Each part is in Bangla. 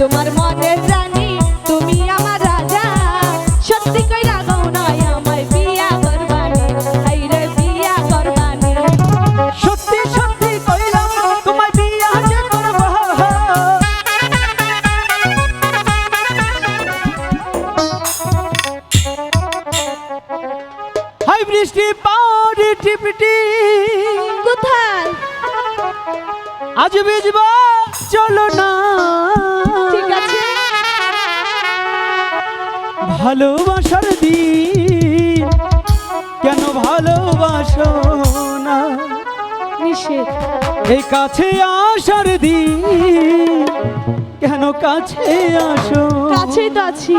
তোমার মনের রানী তুমি আমার রাজা সত্যি কইরা গো নাই আমায় বিয়া করবানি হাইরে বিয়া করবানি সত্যি সত্যি কইলাম তোমায় বিয়া যে করব হাই বৃষ্টি পাউডি টিপটি কোথায় আজ ভিজব চলো না ঠিক আছে ভালোবাসার দিন কেন ভালোবাসো না নিষেধ এই কাছে আসার দিন কেন কাছে আসো কাছেই তো আছি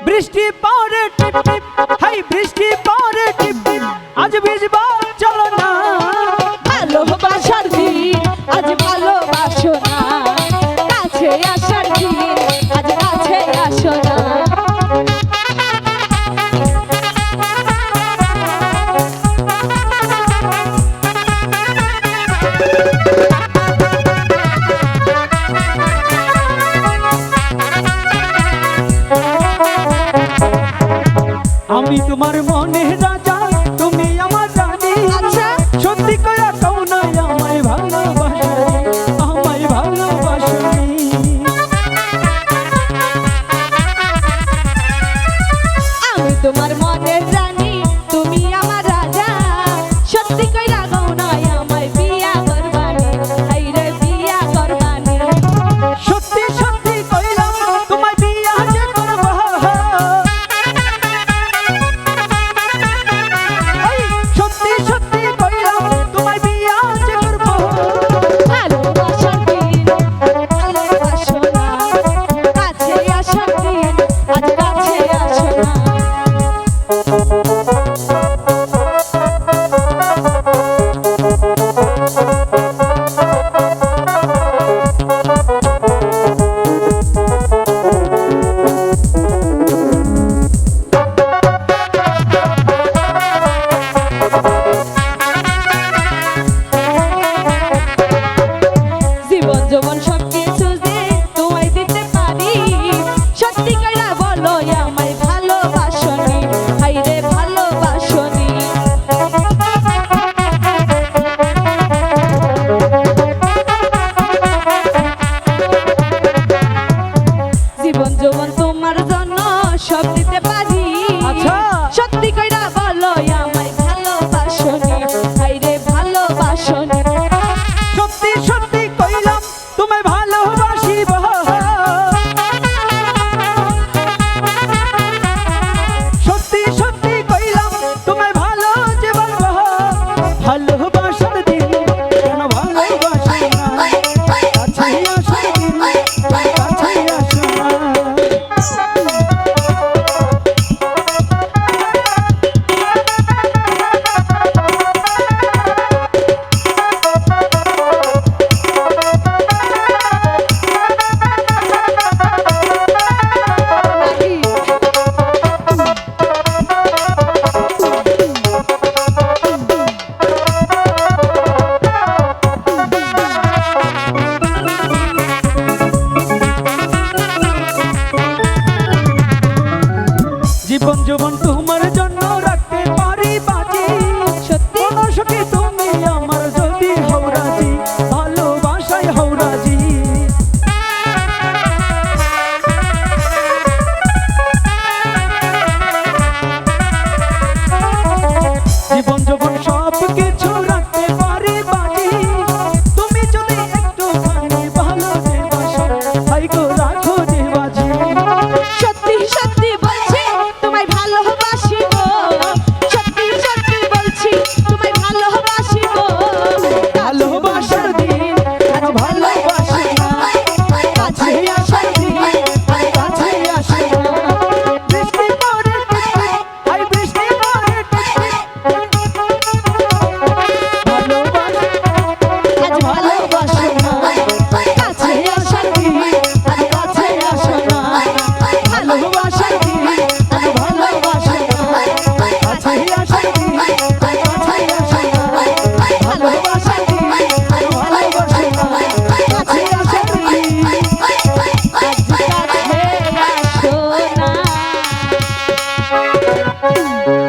বৃষ্টি পড়ে টিপ টিপ হাই বৃষ্টি পড়ে টিপ টিপ আজ ভিজব চলো না ভালোবাসার দিন আজ ভালোবাসো না কাছে আসার দিন আজ কাছে আসো না আমি তোমার মনে রাজা তুমি আমার রানী রে